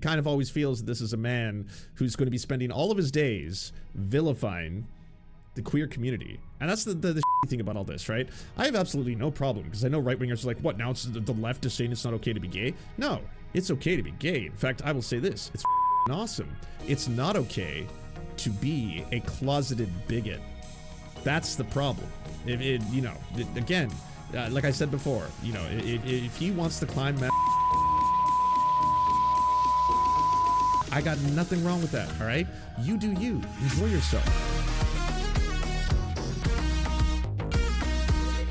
kind of always feels that this is a man who's going to be spending all of his days vilifying the queer community. And that's the thing about all this, right? I have absolutely no problem, because I know right-wingers are like, what, now it's the left is saying it's not okay to be gay? No, it's okay to be gay. In fact, I will say this, it's awesome. It's not okay to be a closeted bigot. That's the problem. Again, like I said before, if he wants to climb Mount, I got nothing wrong with that, all right? You do you. Enjoy yourself.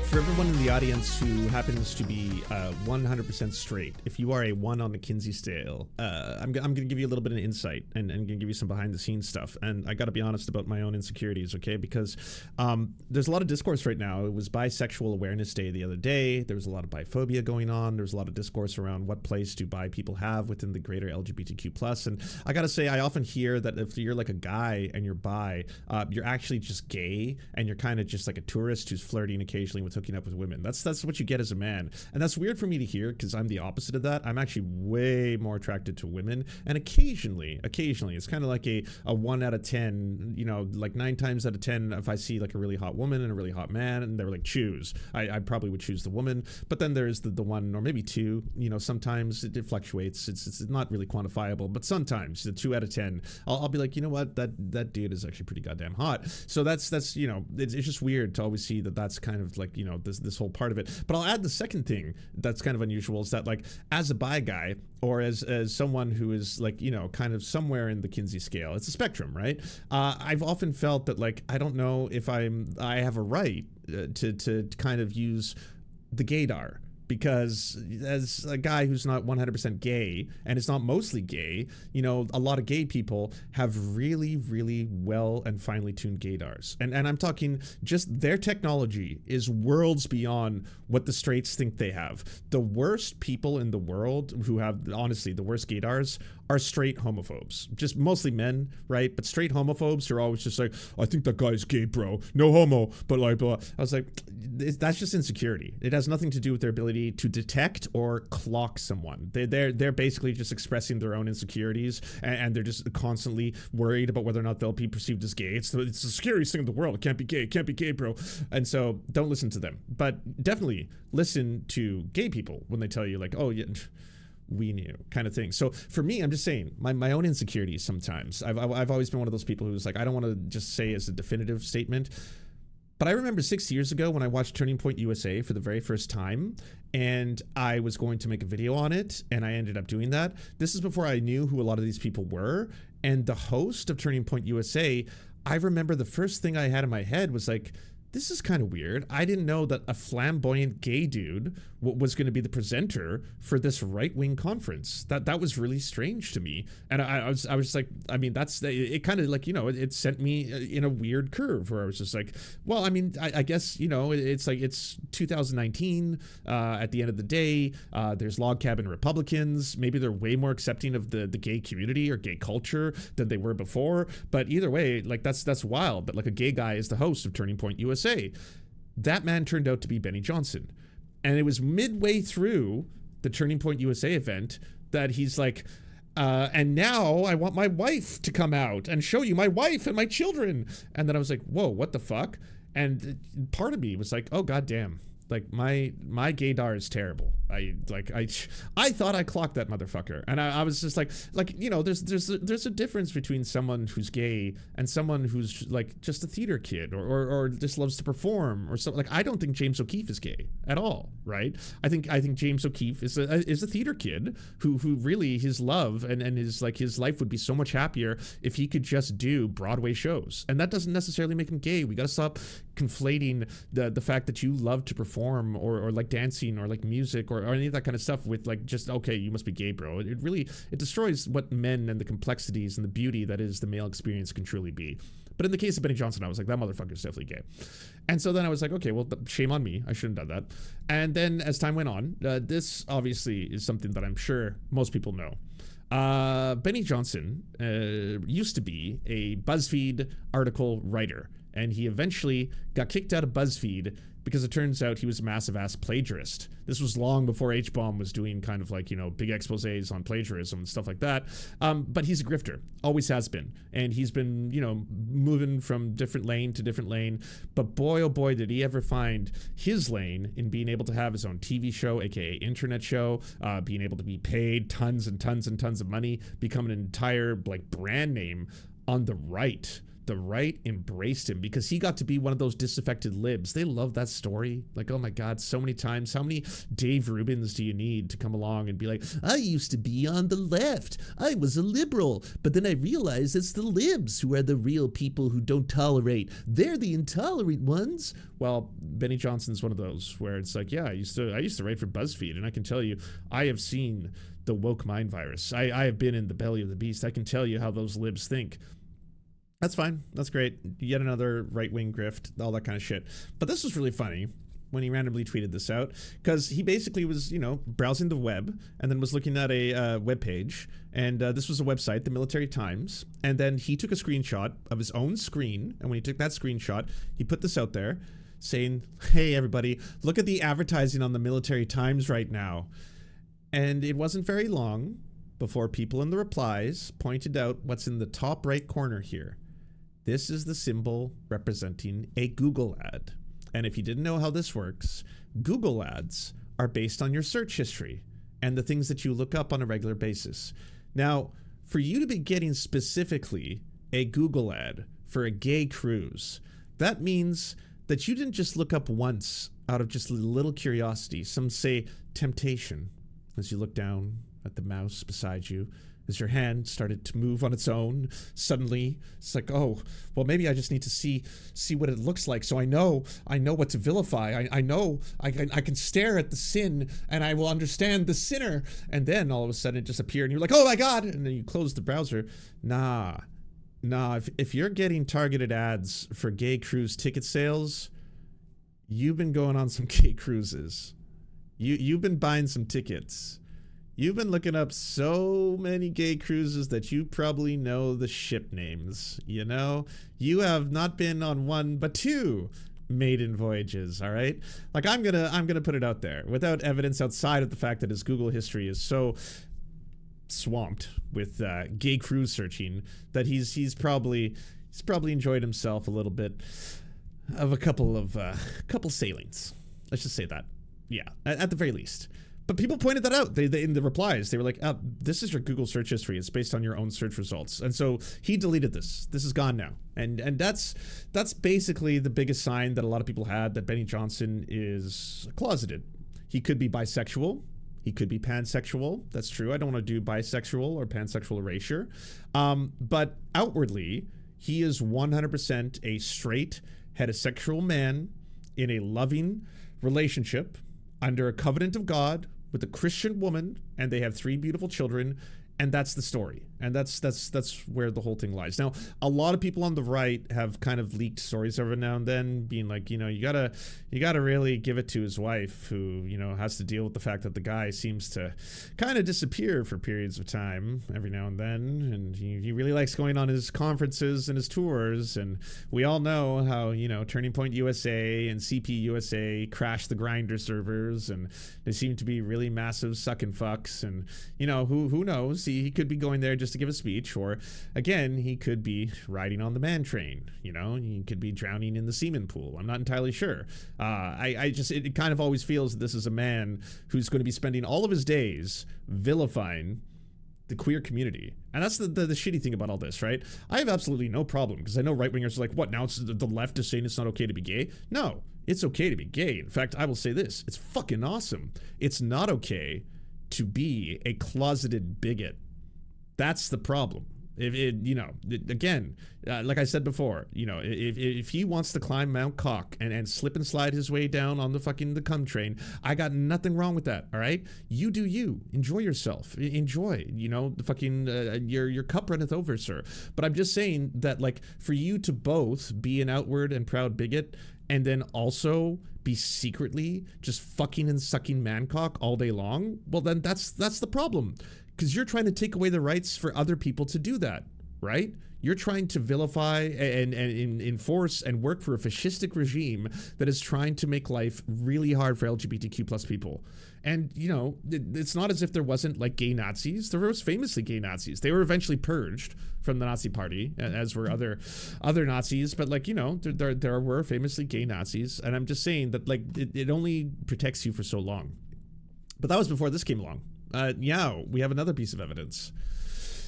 For everyone in the audience who happens to be 100% straight, if you are a 1 on the Kinsey scale, I'm going to give you a little bit of insight and going to give you some behind-the-scenes stuff. And I got to be honest about my own insecurities, okay? Because there's a lot of discourse right now. It was Bisexual Awareness Day the other day. There was a lot of biphobia going on. There was a lot of discourse around what place do bi people have within the greater LGBTQ+. And I got to say, I often hear that if you're like a guy and you're bi, you're actually just gay, and you're kind of just like a tourist who's flirting occasionally with hooking up with women. That's what you get as a man, and that's weird for me to hear, because I'm the opposite of that. I'm actually way more attracted to women, and occasionally it's kind of like a 1 out of 10, like 9 times out of 10, if I see like a really hot woman and a really hot man and they're like, choose, I probably would choose the woman. But then there's the 1 or maybe 2, sometimes it fluctuates. It's not really quantifiable, but sometimes the 2 out of 10 I'll be like, you know what, that dude is actually pretty goddamn hot. So that's it's just weird to always see that that's kind of like this whole part of it. But I'll add the second thing that's kind of unusual is that, like, as a bi guy, or as someone who is like, kind of somewhere in the Kinsey scale, it's a spectrum, right? I've often felt that, like, I don't know if I have a right to kind of use the gaydar. Because as a guy who's not 100% gay, and it's not mostly gay, a lot of gay people have really, really well and finely tuned gaydars. And I'm talking just their technology is worlds beyond what the straights think they have. The worst people in the world who have, honestly, the worst gaydars are straight homophobes. Just mostly men, right? But straight homophobes are always just like, I think that guy's gay, bro. No homo, but like, blah. I was like, that's just insecurity. It has nothing to do with their ability to detect or clock someone. They're basically just expressing their own insecurities, and they're just constantly worried about whether or not they'll be perceived as gay. It's the scariest thing in the world. It can't be gay. It can't be gay, bro. And so don't listen to them. But definitely listen to gay people when they tell you, like, oh, yeah, we knew, kind of thing. So for me, I'm just saying my own insecurities sometimes. I've always been one of those people who's like, I don't want to just say as a definitive statement, but I remember 6 years ago when I watched Turning Point USA for the very first time, and I was going to make a video on it, and I ended up doing that. This is before I knew who a lot of these people were, and the host of Turning Point USA, I remember the first thing I had in my head was like, this is kind of weird. I didn't know that a flamboyant gay dude was going to be the presenter for this right-wing conference. That was really strange to me. And I was like, I mean, it kind of like, it sent me in a weird curve where I was just like, well, I mean, I guess, it's like, it's 2019 at the end of the day. There's log cabin Republicans. Maybe they're way more accepting of the gay community or gay culture than they were before. But either way, like, that's wild that like a gay guy is the host of Turning Point USA. That man turned out to be Benny Johnson. And it was midway through the Turning Point USA event that he's like, and now I want my wife to come out and show you my wife and my children. And then I was like, whoa, what the fuck? And part of me was like, oh, goddamn. Like my gaydar is terrible. I thought I clocked that motherfucker, and I was just like there's a difference between someone who's gay and someone who's like just a theater kid or just loves to perform or something. Like, I don't think James O'Keefe is gay at all, right? I think James O'Keefe is a theater kid who really his love and his life would be so much happier if he could just do Broadway shows, and that doesn't necessarily make him gay. We got to stop conflating the fact that you love to perform or like dancing or like music or any of that kind of stuff with like just, okay, you must be gay, bro. It destroys what men and the complexities and the beauty that is the male experience can truly be. But in the case of Benny Johnson, I was like, that motherfucker's definitely gay. And so then I was like, okay, well, shame on me. I shouldn't have done that. And then as time went on, this obviously is something that I'm sure most people know. Benny Johnson used to be a BuzzFeed article writer, and he eventually got kicked out of BuzzFeed because it turns out he was a massive ass plagiarist. This was long before H-Bomb was doing kind of like, you know, big exposés on plagiarism and stuff like that. But he's a grifter, always has been. And he's been, you know, moving from different lane to different lane. But boy, oh boy, did he ever find his lane in being able to have his own TV show, aka internet show, being able to be paid tons and tons and tons of money, become an entire like brand name on the right. The right embraced him because he got to be one of those disaffected libs. They love that story. Like, oh my God, so many times. How many Dave Rubins do you need to come along and be like, I used to be on the left. I was a liberal. But then I realized it's the libs who are the real people who don't tolerate. They're the intolerant ones. Well, Benny Johnson's one of those where it's like, yeah, I used to write for BuzzFeed, and I can tell you, I have seen the woke mind virus. I have been in the belly of the beast. I can tell you how those libs think. That's fine. That's great. Yet another right-wing grift, all that kind of shit. But this was really funny when he randomly tweeted this out, because he basically was, you know, browsing the web and then was looking at a web page. And this was a website, the Military Times. And then he took a screenshot of his own screen. And when he took that screenshot, he put this out there saying, hey, everybody, look at the advertising on the Military Times right now. And it wasn't very long before people in the replies pointed out what's in the top right corner here. This is the symbol representing a Google ad. And if you didn't know how this works, Google ads are based on your search history and the things that you look up on a regular basis. Now, for you to be getting specifically a Google ad for a gay cruise, that means that you didn't just look up once out of just a little curiosity, some say temptation, as you look down at the mouse beside you, as your hand started to move on its own. Suddenly, it's like, oh, well, maybe I just need to see what it looks like, so I know what to vilify. I know I can stare at the sin, and I will understand the sinner. And then all of a sudden, it just appeared, and you're like, oh my God! And then you close the browser. Nah. If you're getting targeted ads for gay cruise ticket sales, you've been going on some gay cruises. You've been buying some tickets. You've been looking up so many gay cruises that you probably know the ship names, you know? You have not been on one, but two maiden voyages, all right? Like, I'm gonna put it out there without evidence outside of the fact that his Google history is so swamped with gay cruise searching that he's probably enjoyed himself a little bit of a couple sailings. Let's just say that. Yeah, at the very least. But people pointed that out. They in the replies, they were like, this is your Google search history. It's based on your own search results. And so he deleted this. This is gone now. And that's basically the biggest sign that a lot of people had that Benny Johnson is closeted. He could be bisexual. He could be pansexual. That's true. I don't want to do bisexual or pansexual erasure. But outwardly, he is 100% a straight, heterosexual man in a loving relationship under a covenant of God with a Christian woman, and they have 3 beautiful children, and that's the story. And that's where the whole thing lies. Now, a lot of people on the right have kind of leaked stories every now and then, being like, you know, you gotta really give it to his wife, who, you know, has to deal with the fact that the guy seems to kind of disappear for periods of time every now and then, and he really likes going on his conferences and his tours, and we all know how, you know, Turning Point USA and CP USA crashed the grindr servers, and they seem to be really massive suck and fucks, and, you know, who knows, he could be going there just to give a speech, or again, he could be riding on the man train. You know, he could be drowning in the semen pool. I'm not entirely sure. It kind of always feels that this is a man who's going to be spending all of his days vilifying the queer community. And that's the shitty thing about all this, right? I have absolutely no problem, because I know right-wingers are like, what, now it's the left is saying it's not okay to be gay? No, it's okay to be gay. In fact, I will say this, it's fucking awesome. It's not okay to be a closeted bigot. That's the problem. Like I said before, you know, if he wants to climb Mount Cock and slip and slide his way down on the cum train, I got nothing wrong with that. All right, you do you. Enjoy yourself. Enjoy. You know, the fucking your cup runneth over, sir. But I'm just saying that, like, for you to both be an outward and proud bigot and then also be secretly just fucking and sucking mancock all day long, well, then that's the problem. Because you're trying to take away the rights for other people to do that. right? You're trying to vilify and enforce and work for a fascistic regime that is trying to make life really hard for LGBTQ plus people. And, you know, it's not as if there wasn't like gay Nazis. There was famously gay Nazis. They were eventually purged from the Nazi party, as were other Nazis. But like, you know, there were famously gay Nazis. And I'm just saying that like it only protects you for so long. But that was before this came along. Yeah, we have another piece of evidence.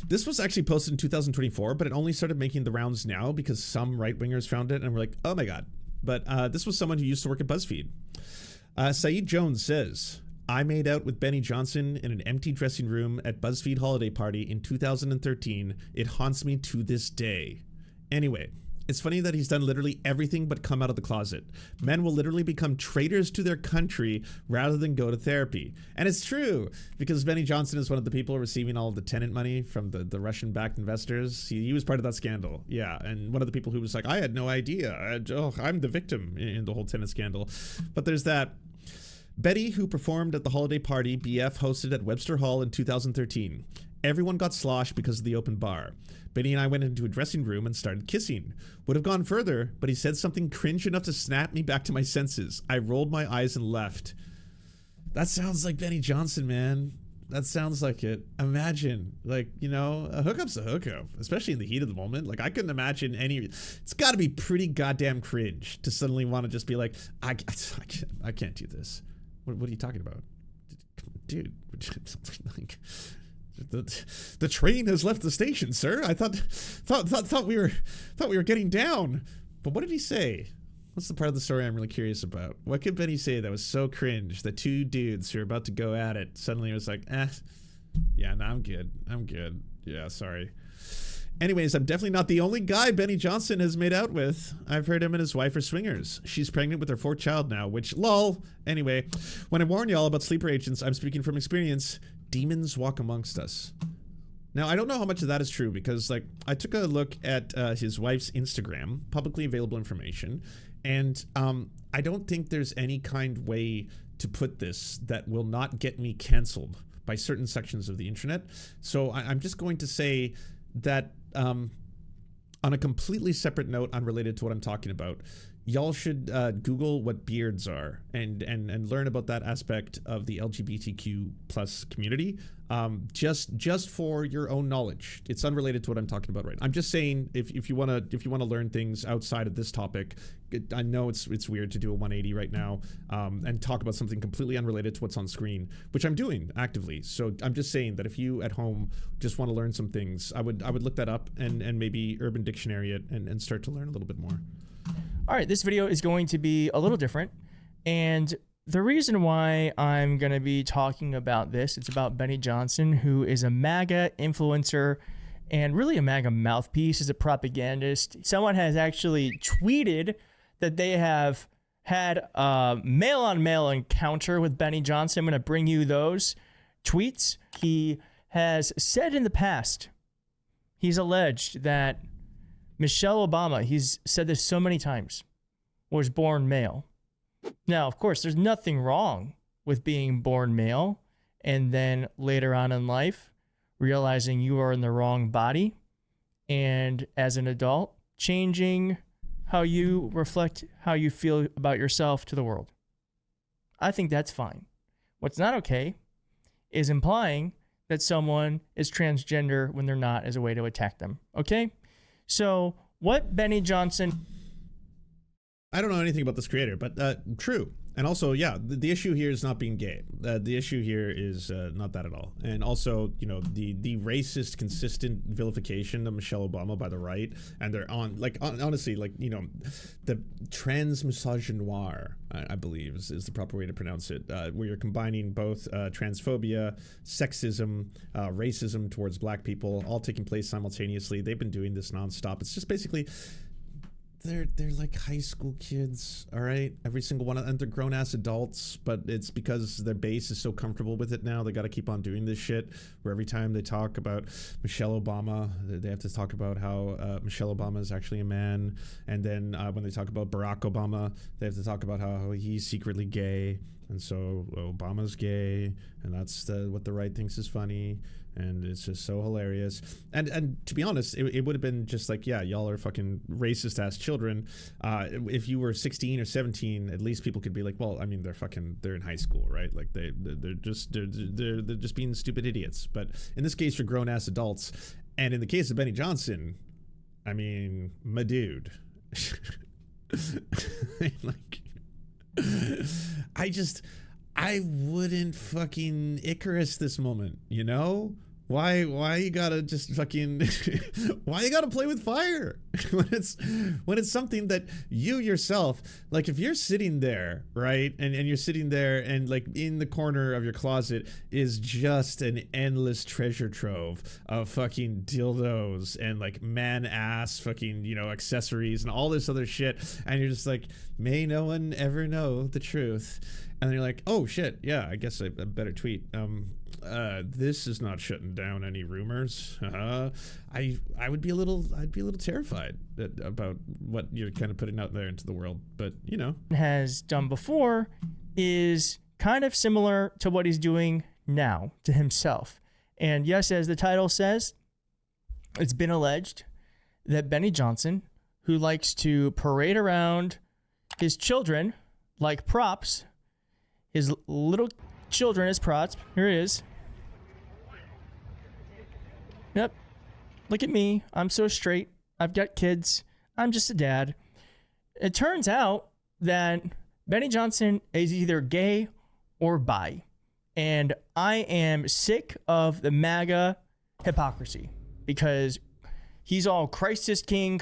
This was actually posted in 2024, but it only started making the rounds now because some right-wingers found it and were like, oh my God. But this was someone who used to work at BuzzFeed. Saeed Jones says, I made out with Benny Johnson in an empty dressing room at BuzzFeed holiday party in 2013. It haunts me to this day. Anyway, it's funny that he's done literally everything but come out of the closet. Men will literally become traitors to their country rather than go to therapy. And it's true, because Benny Johnson is one of the people receiving all of the tenant money from the Russian-backed investors. He was part of that scandal. Yeah, and one of the people who was like, I had no idea. I'm the victim in the whole tenant scandal. But there's that. Betty, who performed at the holiday party BF hosted at Webster Hall in 2013. Everyone got sloshed because of the open bar. Benny and I went into a dressing room and started kissing. Would have gone further, but he said something cringe enough to snap me back to my senses. I rolled my eyes and left. That sounds like Benny Johnson, man. That sounds like it. Imagine, like, you know, a hookup's a hookup, especially in the heat of the moment. Like, I couldn't imagine it's got to be pretty goddamn cringe to suddenly want to just be like, I can't do this. What are you talking about? Dude, like... The train has left the station, sir. I thought we were getting down. But what did he say? What's the part of the story I'm really curious about? What could Benny say that was so cringe that two dudes who are about to go at it suddenly was like, yeah, no, I'm good. Yeah, sorry. Anyways, I'm definitely not the only guy Benny Johnson has made out with. I've heard him and his wife are swingers. She's pregnant with her 4th child now, which, lol. Anyway, when I warn y'all about sleeper agents, I'm speaking from experience. Demons walk amongst us. Now, I don't know how much of that is true because, like, I took a look at his wife's Instagram, publicly available information, and I don't think there's any kind way to put this that will not get me canceled by certain sections of the internet. So I'm just going to say that on a completely separate note, unrelated to what I'm talking about, y'all should Google what beards are and learn about that aspect of the LGBTQ plus community, just for your own knowledge. It's unrelated to what I'm talking about right now. I'm just saying if you wanna learn things outside of this topic, I know it's weird to do a 180 right now and talk about something completely unrelated to what's on screen, which I'm doing actively. So I'm just saying that if you at home just want to learn some things, I would look that up and maybe Urban Dictionary it and start to learn a little bit more. All right, this video is going to be a little different, and the reason why I'm going to be talking about this, it's about Benny Johnson, who is a MAGA influencer and really a MAGA mouthpiece, as a propagandist. Someone has actually tweeted that they have had a male-on-male encounter with Benny Johnson. I'm going to bring you those tweets. He has said in the past, he's alleged that Michelle Obama, he's said this so many times, was born male. Now, of course, there's nothing wrong with being born male and then later on in life realizing you are in the wrong body and as an adult changing how you reflect how you feel about yourself to the world. I think that's fine. What's not okay is implying that someone is transgender when they're not as a way to attack them. Okay? So what Benny Johnson... I don't know anything about this creator, but true. And also, yeah, the issue here is not being gay. The issue here is not that at all. And also, you know, the racist, consistent vilification of Michelle Obama by the right, and they're honestly, like, you know, the trans misogynoir, I believe is the proper way to pronounce it, where you're combining both transphobia, sexism, racism towards black people, all taking place simultaneously. They've been doing this nonstop. It's just basically... They're like high school kids, all right? Every single one of them, and they're grown-ass adults, but it's because their base is so comfortable with it now. They got to keep on doing this shit, where every time they talk about Michelle Obama, they have to talk about how Michelle Obama is actually a man, and then when they talk about Barack Obama, they have to talk about how he's secretly gay. And so Obama's gay, and that's what the right thinks is funny, and it's just so hilarious. And to be honest, it would have been just like, yeah, y'all are fucking racist ass children. If you were 16 or 17, at least people could be like, well, I mean, they're in high school, right? Like they're just being stupid idiots. But in this case, you're grown ass adults. And in the case of Benny Johnson, I mean, my dude. Like, I wouldn't fucking Icarus this moment, you know? Why you gotta just fucking why you gotta play with fire when it's something that you yourself, like, if you're sitting there, right, and you're sitting there and like in the corner of your closet is just an endless treasure trove of fucking dildos and like man ass fucking, you know, accessories and all this other shit, and you're just like, may no one ever know the truth. And then you're like, oh shit, yeah, I guess I better tweet. This is not shutting down any rumors. I would be a little terrified about what you're kind of putting out there into the world. But you know, has done before is kind of similar to what he's doing now to himself. And yes, as the title says, it's been alleged that Benny Johnson, who likes to parade around his children like props, his little children as props. Here it is. Yep. Look at me. I'm so straight. I've got kids. I'm just a dad. It turns out that Benny Johnson is either gay or bi. And I am sick of the MAGA hypocrisy, because he's all Christ is king.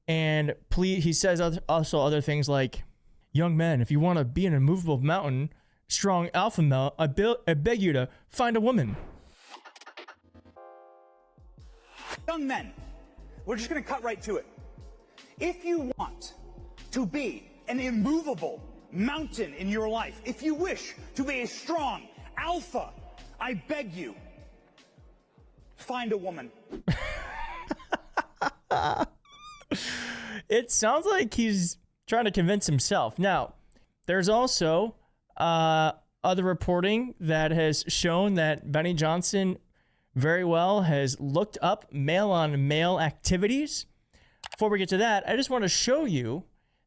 And he says also other things like, young men, if you want to be an immovable mountain, strong alpha male, I beg you to find a woman. Young men, we're just going to cut right to it. If you want to be an immovable mountain in your life, if you wish to be a strong alpha, I beg you, find a woman. It sounds like he's trying to convince himself. Now, there's also other reporting that has shown that Benny Johnson very well has looked up male-on-male activities. Before we get to that, I just want to show you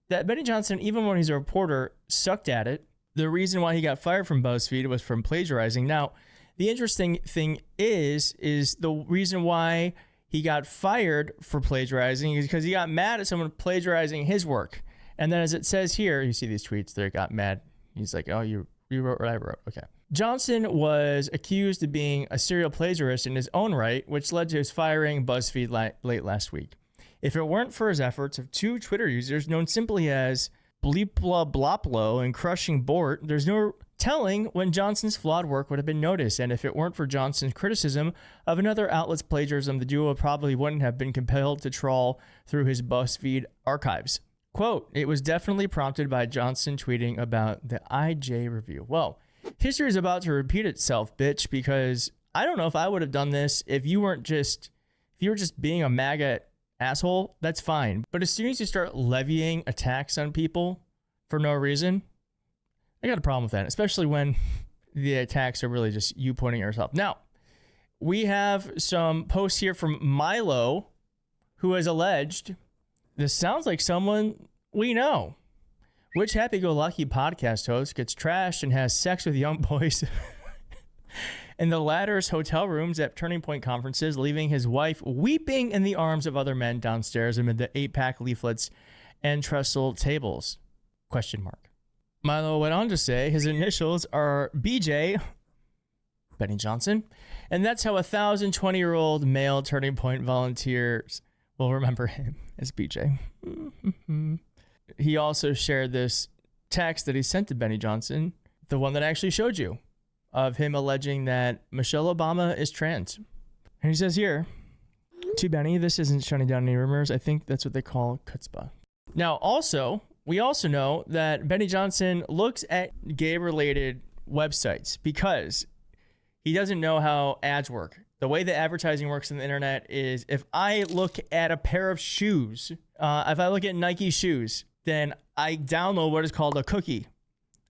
that Benny Johnson, even when he's a reporter, sucked at it. The reason why he got fired from BuzzFeed was from plagiarizing. Now, the interesting thing is the reason why he got fired for plagiarizing is because he got mad at someone plagiarizing his work. And then, as it says here, you see these tweets, they got mad. He's like, oh, you wrote what I wrote. Okay. Johnson was accused of being a serial plagiarist in his own right, which led to his firing BuzzFeed late last week. If it weren't for his efforts of two Twitter users known simply as Bleepla Bloplo and Crushing Bort, there's no telling when Johnson's flawed work would have been noticed. And if it weren't for Johnson's criticism of another outlet's plagiarism, the duo probably wouldn't have been compelled to trawl through his BuzzFeed archives. Quote, it was definitely prompted by Johnson tweeting about the IJ review. Well, history is about to repeat itself, bitch, because I don't know if I would have done this if you were just being a MAGA asshole. That's fine. But as soon as you start levying attacks on people for no reason, I got a problem with that, especially when the attacks are really just you pointing at yourself. Now, we have some posts here from Milo, who has alleged, this sounds like someone we know. Which happy-go-lucky podcast host gets trashed and has sex with young boys in the latter's hotel rooms at Turning Point conferences, leaving his wife weeping in the arms of other men downstairs amid the 8-pack leaflets and trestle tables? Question mark. Milo went on to say his initials are BJ, Benny Johnson, and that's how 1,020-year-old male Turning Point volunteers will remember him as BJ. He also shared this text that he sent to Benny Johnson, the one that I actually showed you, of him alleging that Michelle Obama is trans. And he says here, to Benny, this isn't shutting down any rumors. I think that's what they call chutzpah. Now, we also know that Benny Johnson looks at gay-related websites because he doesn't know how ads work. The way that advertising works on the internet is if I look at a pair of shoes, if I look at Nike shoes, then I download what is called a cookie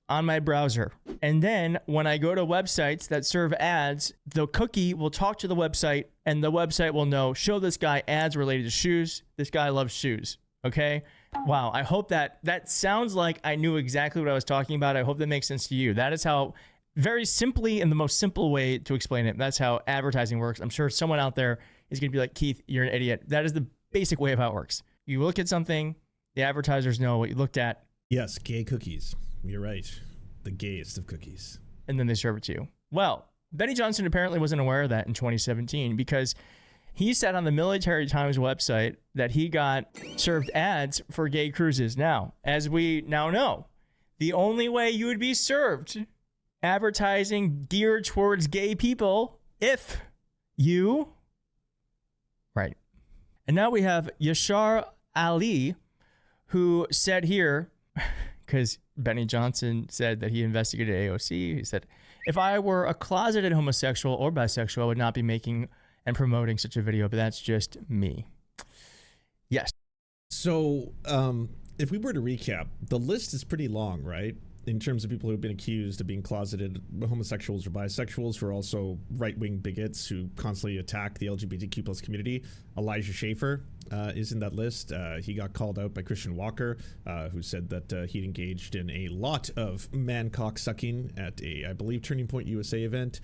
on my browser. And then when I go to websites that serve ads, the cookie will talk to the website and the website will know, show this guy ads related to shoes. This guy loves shoes. Okay. Wow. I hope that sounds like I knew exactly what I was talking about. I hope that makes sense to you. That is how, very simply, in the most simple way to explain it, that's how advertising works. I'm sure someone out there is going to be like, Keith, you're an idiot. That is the basic way of how it works. You look at something, the advertisers know what you looked at. Yes, gay cookies. You're right. The gayest of cookies. And then they serve it to you. Well, Benny Johnson apparently wasn't aware of that in 2017 because he said on the Military Times website that he got served ads for gay cruises. Now, as we now know, the only way you would be served advertising geared towards gay people if you... Right. And now we have Yashar Ali, who said here, because Benny Johnson said that he investigated AOC. He said, if I were a closeted homosexual or bisexual, I would not be making and promoting such a video, but that's just me. Yes. So if we were to recap, the list is pretty long, right? In terms of people who've been accused of being closeted homosexuals or bisexuals who are also right-wing bigots who constantly attack the LGBTQ plus community. Elijah Schaffer is in that list. He got called out by Christian Walker, who said that he'd engaged in a lot of man-cock sucking at a, I believe, Turning Point USA event.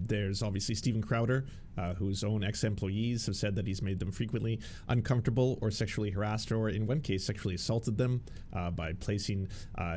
There's obviously Steven Crowder, whose own ex-employees have said that he's made them frequently uncomfortable or sexually harassed, or in one case sexually assaulted them by placing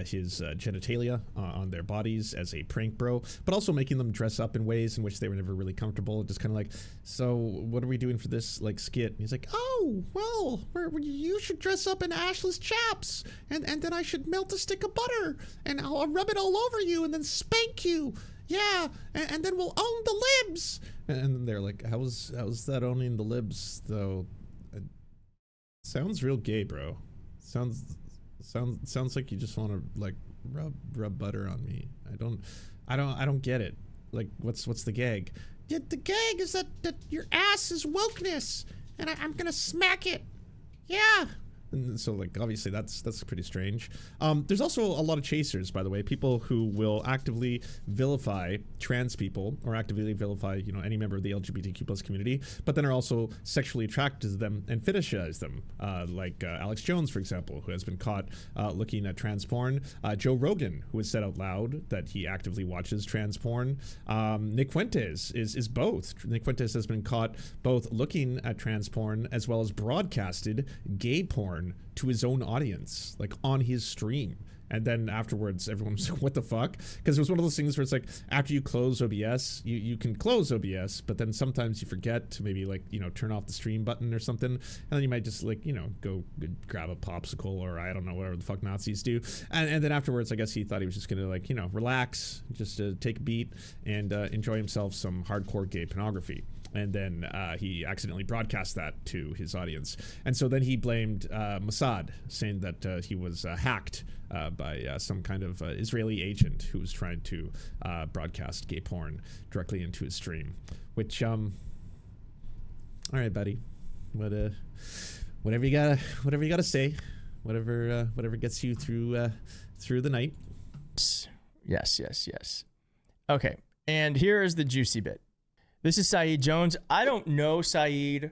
his genitalia on their bodies as a prank bro, but also making them dress up in ways in which they were never really comfortable. Just kind of like, so what are we doing for this like skit? And he's like, oh, well, you should dress up in ashless chaps, and then I should melt a stick of butter, and I'll rub it all over you, and then spank you. Yeah, and then we'll own the libs. And they're like, how's that owning the libs though? It sounds real gay, bro. Sounds like you just want to like rub butter on me. I don't get it. Like, what's the gag? Yeah, the gag is that your ass is wokeness, and I'm gonna smack it. Yeah. And so, like, obviously that's pretty strange. There's also a lot of chasers, by the way, people who will actively vilify trans people or actively vilify, you know, any member of the LGBTQ plus community, but then are also sexually attracted to them and fetishize them, like Alex Jones, for example, who has been caught looking at trans porn. Joe Rogan, who has said out loud that he actively watches trans porn. Nick Fuentes is both. Nick Fuentes has been caught both looking at trans porn as well as broadcasted gay porn to his own audience, like on his stream. And then afterwards, everyone was like, what the fuck? Because it was one of those things where it's like, after you close OBS, you can close OBS, but then sometimes you forget to maybe, like, you know, turn off the stream button or something. And then you might just, like, you know, go grab a popsicle or I don't know, whatever the fuck Nazis do. And then afterwards, I guess he thought he was just going to, like, you know, relax, just take a beat and enjoy himself some hardcore gay pornography. And then he accidentally broadcast that to his audience. And so then he blamed Mossad, saying that he was hacked by some kind of Israeli agent who was trying to broadcast gay porn directly into his stream. Which, all right, buddy, whatever you gotta say, whatever gets you through the night. Yes. Okay, and here is the juicy bit. This is Saeed Jones. I don't know Saeed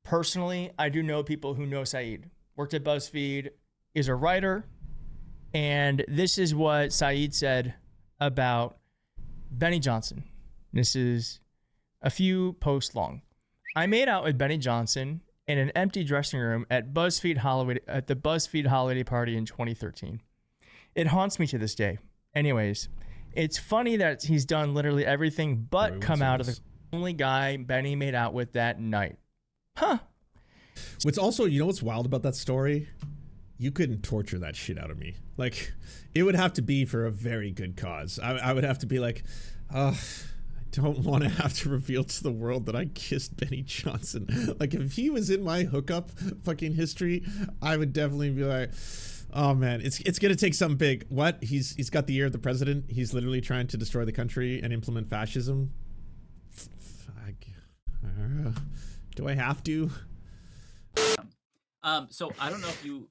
personally. I do know people who know Saeed. Worked at BuzzFeed, is a writer. And this is what Saeed said about Benny Johnson. This is a few posts long. I made out with Benny Johnson in an empty dressing room at the BuzzFeed holiday party in 2013. It haunts me to this day. Anyways, it's funny that he's done literally everything but come out of the only guy Benny made out with that night. Huh. What's also, you know what's wild about that story? You couldn't torture that shit out of me. Like, it would have to be for a very good cause. I would have to be like, I don't want to have to reveal to the world that I kissed Benny Johnson. Like, if he was in my hookup fucking history, I would definitely be like, oh man, it's gonna take something big. What? He's got the ear of the president. He's literally trying to destroy the country and implement fascism. Do I have to? So I don't know if you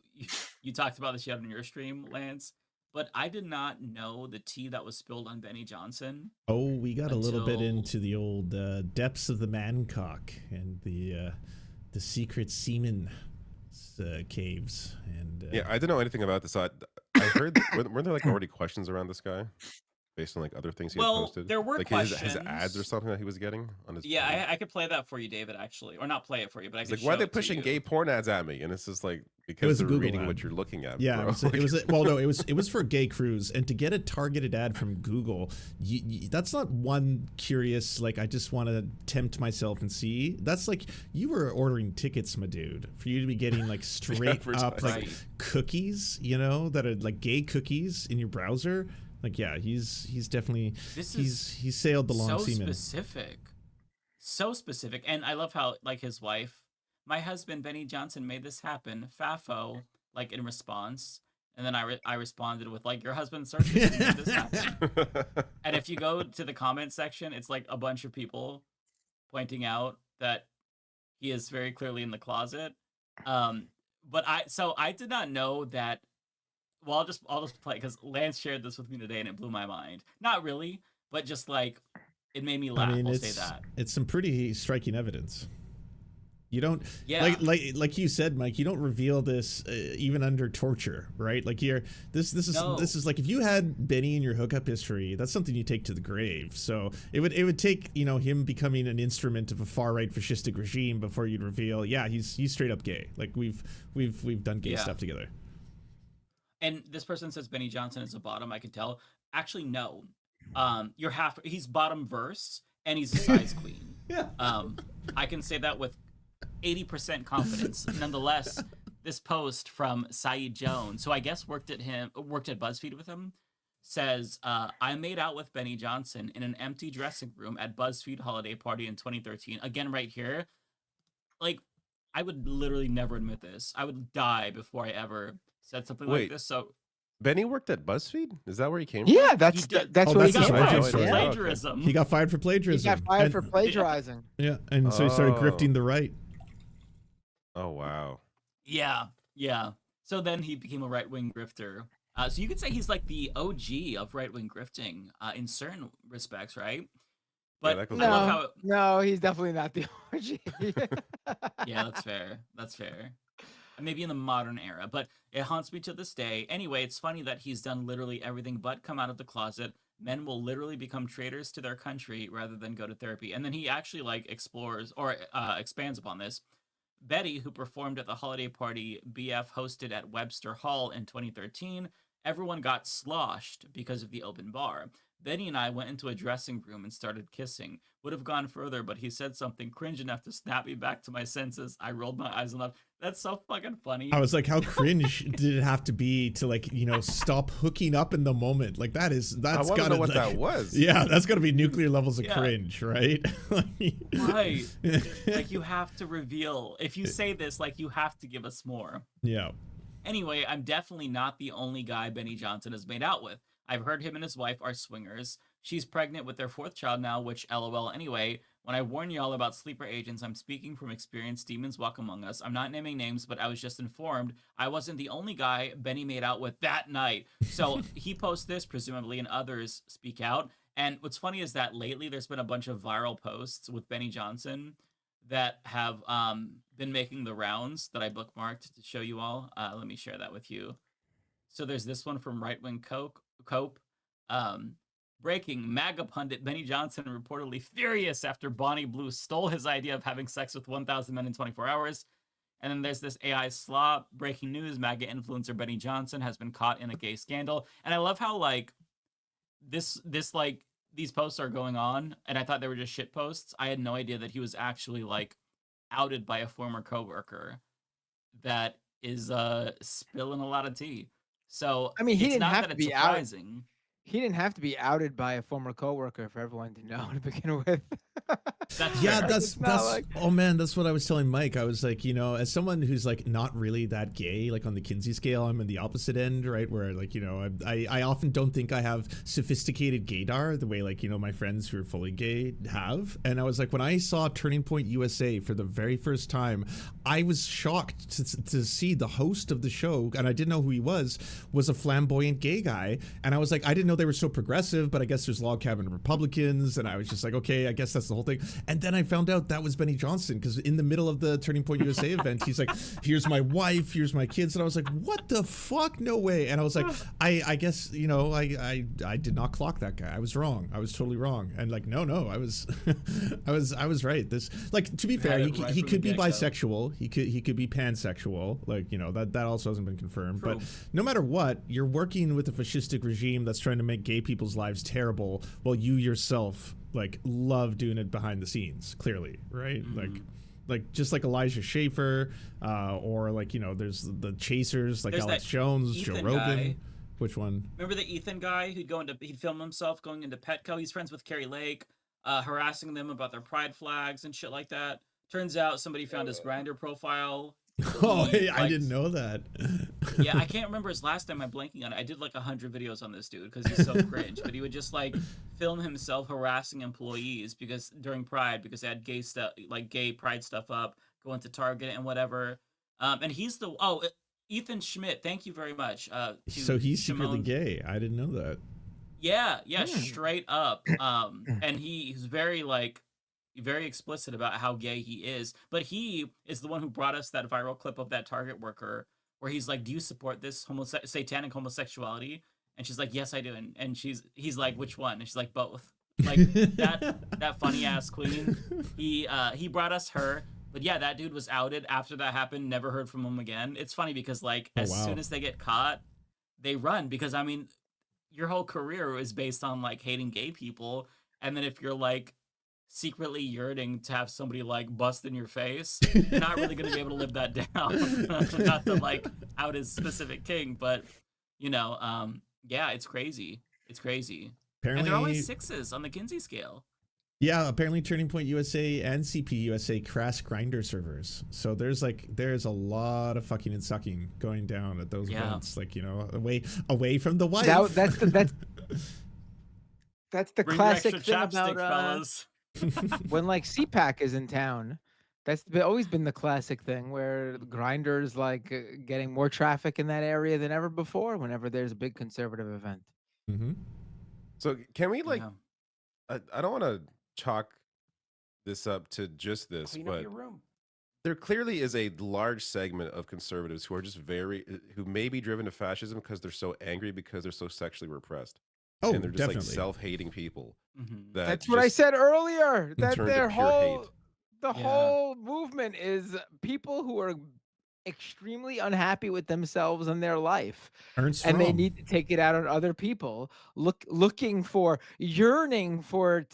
talked about this yet on your stream, Lance, but I did not know the tea that was spilled on Benny Johnson. Oh, we got a little bit Until- into the old depths of the mancock and the secret semen caves. And Yeah, I didn't know anything about this. I heard were there like already questions around this guy based on like other things he had Well, posted? there were like his ads questions. or something that he was getting on his. Yeah, I could play that for you, David, actually. Or not play it for you, but I It's could like, why are show they it to pushing you. gay porn ads at me? And it's just like was because a they're Google reading ad. what you're looking at. yeah, bro. it was well, no, it was for gay crews, and to get a targeted ad from Google, that's not one curious like I just want to tempt myself and see. That's like you were ordering tickets, my dude, for you to be getting like straight up like Right. cookies, you know, that are like gay cookies in your browser. Like, yeah, he's definitely he's sailed the long so seaman. so specific. And I love how like his wife, my husband Benny Johnson made this happen, Fafo, like in response, and then I responded with like, your husband Serf made this happen. And if you go to the comment section, it's like a bunch of people pointing out that he is very clearly in the closet. But I did not know that. Well, I'll just play because Lance shared this with me today and it blew my mind. Not really, but just like it made me laugh. I mean, I'll say that. it's some pretty striking evidence. You don't Yeah. like you said, Mike. You don't reveal this even under torture, right? Like this is like if you had Benny in your hookup history, that's something you take to the grave. So it would take him becoming an instrument of a far right fascistic regime before you'd reveal, yeah, he's straight up gay. Like we've done gay stuff together. And this person says Benny Johnson is a bottom. I could tell. Actually, no. He's bottom verse and he's a size queen. Yeah. I can say that with 80% confidence. Nonetheless, this post from Saeed Jones, who I guess worked at BuzzFeed with him, says, I made out with Benny Johnson in an empty dressing room at BuzzFeed holiday party in 2013. Again, right here. Like, I would literally never admit this. I would die before I ever said something like this. So Benny worked at BuzzFeed? Is that where he came Yeah, from? that's did- that's Oh, what he that's came his from. right choice. Yeah. plagiarism. He got fired for He plagiarism. got fired And- for plagiarizing. Yeah, and so he started Oh. grifting the right. Oh wow. Yeah. So then he became a right-wing grifter. So you could say he's like the OG of right-wing grifting in certain respects, right? But that goes I love No, how no, he's definitely not the OG. yeah, that's fair. That's fair. Maybe in the modern era, but it haunts me to this day. Anyway, it's funny that he's done literally everything but come out of the closet. Men will literally become traitors to their country rather than go to therapy. And then he actually like explores or expands upon this. Betty, who performed at the holiday party BF hosted at Webster Hall in 2013, everyone got sloshed because of the open bar. Benny and I went into a dressing room and started kissing. Would have gone further, but he said something cringe enough to snap me back to my senses. I rolled my eyes and laughed. That's so fucking funny. I was like, how cringe did it have to be to like, stop hooking up in the moment? Like that's I want to gotta know what like, that was. Yeah, that's gotta be nuclear levels of Yeah. cringe, right? Right. Like you have to reveal. If you say this, like you have to give us more. Yeah. Anyway, I'm definitely not the only guy Benny Johnson has made out with. I've heard him and his wife are swingers. She's pregnant with their 4th child now, which LOL anyway. When I warn y'all about sleeper agents, I'm speaking from experience. Demons walk among us. I'm not naming names, but I was just informed I wasn't the only guy Benny made out with that night. So he posts this, presumably, and others speak out. And what's funny is that lately there's been a bunch of viral posts with Benny Johnson that have been making the rounds that I bookmarked to show you all. Let me share that with you. So there's this one from Right Wing Cope. Breaking, MAGA pundit Benny Johnson reportedly furious after Bonnie Blue stole his idea of having sex with 1,000 men in 24 hours. And then there's this AI slop. Breaking news, MAGA influencer Benny Johnson has been caught in a gay scandal. And I love how like this like these posts are going on, and I thought they were just shit posts. I had no idea that he was actually like outed by a former coworker that is spilling a lot of tea. So I mean, he it's didn't not have that to it's be out. surprising. He didn't have to be outed by a former coworker for everyone to know to begin with. That's Yeah, fair. that's It's not that's like- oh man, that's what I was telling Mike. I was like, you know, as someone who's like not really that gay, like on the Kinsey scale, I'm in the opposite end, right? Where like, you know, I often don't think I have sophisticated gaydar the way like, you know, my friends who are fully gay have. And I was like, when I saw Turning Point USA for the very first time, I was shocked to see the host of the show, and I didn't know who he was a flamboyant gay guy. And I was like, I didn't know they were so progressive, but I guess there's log cabin Republicans, and I was just like, okay, I guess that's the whole thing. And then I found out that was Benny Johnson, because in the middle of the Turning Point USA event, he's like, here's my wife, here's my kids. And I was like, what the fuck? No way. And I was like, I guess, you know, I did not clock that guy. I was wrong. I was totally wrong. And like, no, I was I was right. This, like, to be fair, had he, it right he from could the be get-go. bisexual. He could be pansexual. Like, you know, that also hasn't been confirmed. True. But no matter what, you're working with a fascistic regime that's trying to make gay people's lives terrible, while you yourself like love doing it behind the scenes, clearly, right? Like just like Elijah Schaefer, or like, you know, there's the Chasers, like There's Alex that Jones, Joe Ethan Rogan. guy. Which one? Remember the Ethan guy he'd film himself going into Petco? He's friends with Carrie Lake, harassing them about their pride flags and shit like that. Turns out somebody found his Grindr profile. Oh, He hey, I liked- didn't know that. Yeah, I can't remember his last time. I'm blanking on it. I did like 100 videos on this dude because he's so cringe. But he would just like film himself harassing employees because during Pride, because they had gay stuff, like gay Pride stuff up, go into Target and whatever. And he's the Ethan Schmidt. Thank you very much. So he's secretly Shimon. gay. I didn't know that. Yeah, straight up. And he's very explicit about how gay he is. But he is the one who brought us that viral clip of that Target worker where he's like, "Do you support this satanic homosexuality?" And she's like, "Yes, I do." And he's like, "Which one?" And she's like, "Both." Like that funny ass queen. He brought us her. But yeah, that dude was outed after that happened. Never heard from him again. It's funny because like as soon as they get caught, they run, because I mean, your whole career is based on like hating gay people, and then if you're like secretly yearning to have somebody like bust in your face, you're not really going to be able to live that down. Not to like out his specific king, but you know, yeah, it's crazy. It's crazy. Apparently, And they're always 6s on the Kinsey scale. yeah, apparently Turning Point USA and CP USA crash grindr servers. So there's a lot of fucking and sucking going down at those events. Like, you know, away from the wife. That's the Bring your classic extra thing chapstick, about fellas. when like CPAC is in town. Always been the classic thing where grinders like getting more traffic in that area than ever before whenever there's a big conservative event. Mm-hmm. So can we like? Yeah. I don't want to chalk this up to just this, Clean up but your room. there clearly is a large segment of conservatives who are just who may be driven to fascism because they're so angry because they're so sexually repressed. Oh, And they're just definitely. like self-hating people. Mhm. That's what I said earlier. That turn to their pure whole hate. the Yeah. whole movement is people who are extremely unhappy with themselves and their life, Ernst and they Röhm. need to take it out on other people, looking for, yearning for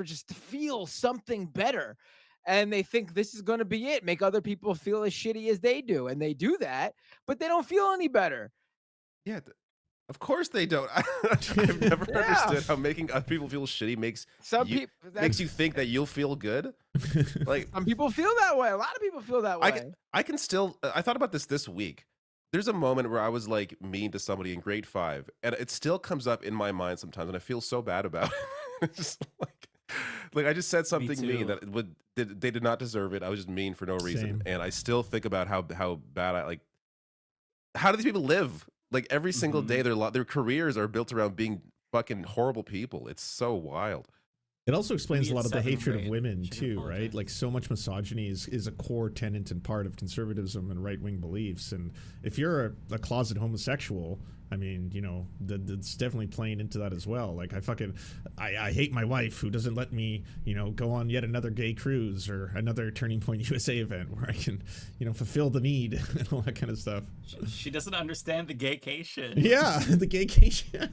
just to feel something better, and they think this is going to be it, make other people feel as shitty as they do, and they do that, but they don't feel any better. Yeah, of course they don't. I've never Yeah. understood how making other people feel shitty makes Some you, people makes you think that you'll feel good. Like some people feel that way. A lot of people feel that way. I can still. I thought about this week. There's a moment where I was like mean to somebody in grade 5, and it still comes up in my mind sometimes, and I feel so bad about it. It's just like I just said something mean too. that they did not deserve it. I was just mean for no reason, Same. and I still think about how bad I like. How do these people live? Like every single day, their careers are built around being fucking horrible people. It's so wild. It also explains a Maybe lot it's of the seventh hatred of grade. women Should too, right? apologize. Like so much misogyny is a core tenet and part of conservatism and right-wing beliefs. And if you're a closet homosexual, I mean, you know, that's definitely playing into that as well. Like I hate my wife who doesn't let me, you know, go on yet another gay cruise or another Turning Point USA event where I can, you know, fulfill the need and all that kind of stuff. She doesn't understand the gaycation. Yeah, the gaycation.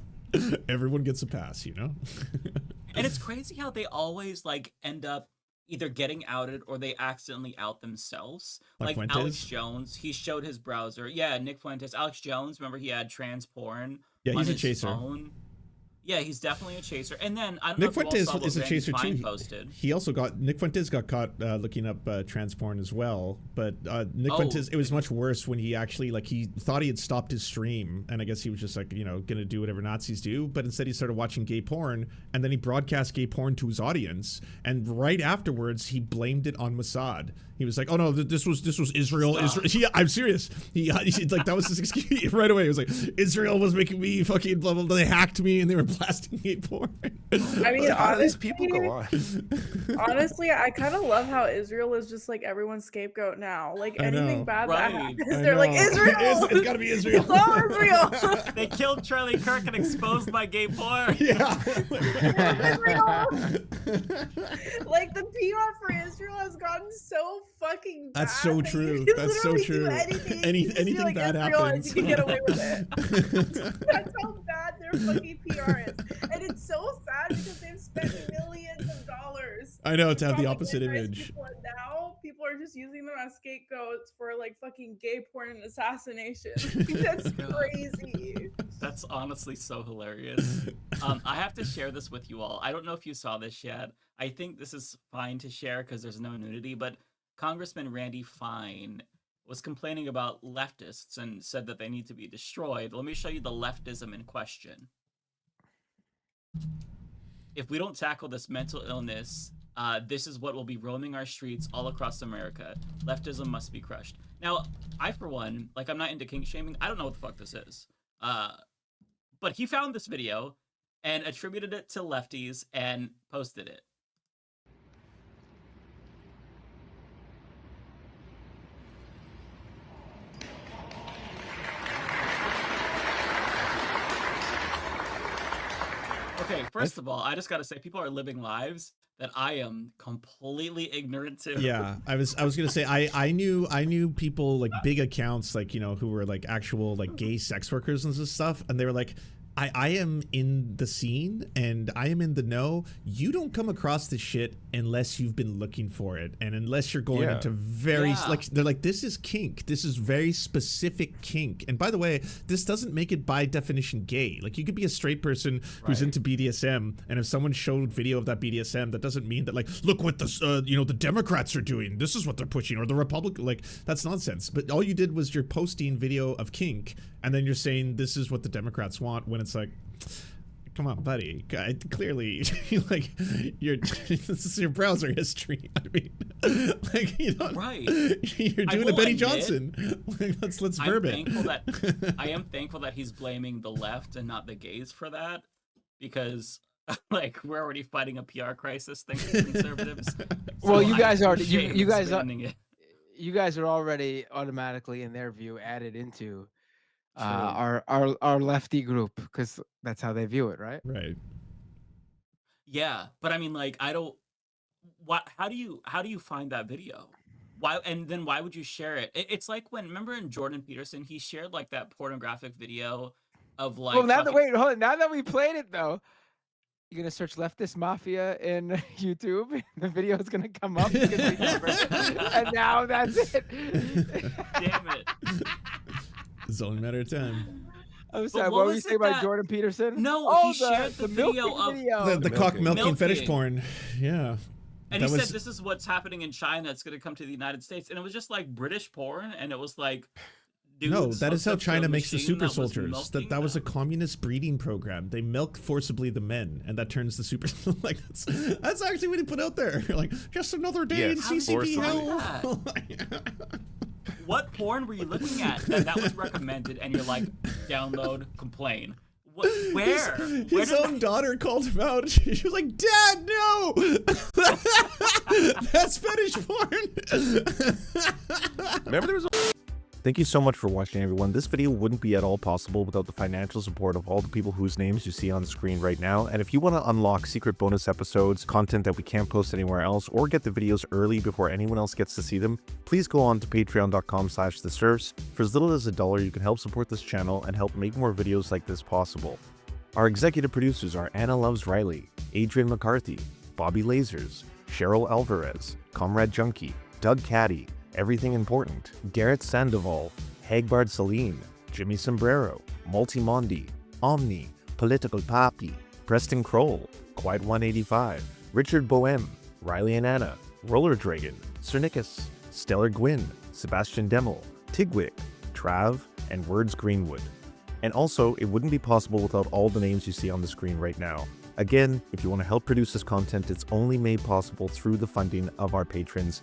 Everyone gets a pass, you know? And it's crazy how they always like end up either getting outed or they accidentally out themselves. Like Like Alex Fuentes? Jones, he showed his browser. Yeah, Nick Fuentes. Alex Jones, remember he had trans porn Yeah, on he's a his chaser. phone. Yeah, he's definitely a chaser. And then I don't Nick know if you all Fuentes saw what is a Randy chaser Fine too. posted. He also got Nick Fuentes got caught looking up trans porn as well. But Nick Fuentes, it was much worse when he actually he thought he had stopped his stream, and I guess he was just gonna do whatever Nazis do. But instead he started watching gay porn, and then he broadcast gay porn to his audience. And right afterwards, he blamed it on Mossad. He was like, "Oh no, this was Israel." Israel. Yeah, I'm serious. He that was his excuse right away. He was like, "Israel was making me fucking blah blah blah. They hacked me and they were blasting gay porn." I mean, How do these honestly, people go on? honestly, I kind of love how Israel is just like everyone's scapegoat now. Like I know. anything bad Right. that happens, I they're like know. Israel. It's gotta be Israel. It's all Israel. They killed Charlie Kirk and exposed my gay porn. Yeah. Israel. Like the PR for Israel has gotten so fucking bad. That's so that true. you can That's so literally do true. anything. Any- You just be anything like bad Israel and happens. you can get away with it. That's how bad their fucking PR is, and it's so sad because they've spent millions of dollars. I know, to have the Probably opposite nice image. People, and now people are just using them as scapegoats for like fucking gay porn and assassination. That's crazy. That's honestly so hilarious. I have to share this with you all. I don't know if you saw this yet. I think this is fine to share because there's no nudity, but Congressman Randy Fine was complaining about leftists and said that they need to be destroyed. Let me show you the leftism in question. If we don't tackle this mental illness, this is what will be roaming our streets all across America. Leftism must be crushed. Now, I, for one, I'm not into kink shaming. I don't know what the fuck this is. But he found this video and attributed it to lefties and posted it. Okay, first of all, I just gotta say, people are living lives that I am completely ignorant to. Yeah, I was gonna say I knew people big accounts who were actual gay sex workers and stuff, and they were like, I am in the scene and I am in the know. You don't come across this shit unless you've been looking for it, and unless you're going into very they're like, this is kink. This is very specific kink. And by the way, this doesn't make it by definition gay. You could be a straight person who's into BDSM, and if someone showed video of that BDSM, that doesn't mean that look what the Democrats are doing. This is what they're pushing, or the Republican. That's nonsense. But all you did was you're posting video of kink, and then you're saying this is what the Democrats want, when it's come on, buddy. Clearly, this is your browser history. I mean, you're doing a Benny Johnson. Let's verb it. I am thankful that he's blaming the left and not the gays for that, because we're already fighting a PR crisis thanks to conservatives. Well, you guys are appreciate you guys are explaining it. you guys are already automatically, in their view, added into our lefty group, because that's how they view it, right? Right. Yeah, but I mean, I don't. How do you find that video? Why, and then why would you share it? It's like remember in Jordan Peterson, he shared that pornographic video of Well, now that we played it though, you're gonna search leftist mafia in YouTube. The video is gonna come up because we covered it. And now that's it. Damn it. It's only a matter of time. I'm sorry. What were you saying about Jordan Peterson? No, he shared the video of The cock milking fetish milking. porn. Yeah. And he said this is what's happening in China. It's going to come to the United States. And it was just British porn. And it was no, that is how China makes the machine super that was soldiers. That was a communist breeding program. They milk forcibly the men, and that turns the super. That's actually what he put out there. Just another day in CCP hell. What porn were you looking at that was recommended? And you're download, complain. Where? His own daughter called him out. She was like, "Dad, no! That's fetish porn." Remember there was a Thank you so much for watching, everyone. This video wouldn't be at all possible without the financial support of all the people whose names you see on the screen right now. And if you want to unlock secret bonus episodes, content that we can't post anywhere else, or get the videos early before anyone else gets to see them, please go on to patreon.com/theserfs. For as little as $1, you can help support this channel and help make more videos like this possible. Our executive producers are Anna Loves Riley, Adrian McCarthy, Bobby Lasers, Cheryl Alvarez, Comrade Junkie, Doug Caddy, Everything Important, Garrett Sandoval, Hagbard Celine, Jimmy Sombrero, Multimondi, Omni, Political Papi, Preston Kroll, Quiet185, Richard Boehm, Riley and Anna, Roller Dragon, Cernicus, Stellar Gwyn, Sebastian Demel, Tigwig, Trav, and Words Greenwood. And also, it wouldn't be possible without all the names you see on the screen right now. Again, if you want to help produce this content, it's only made possible through the funding of our patrons.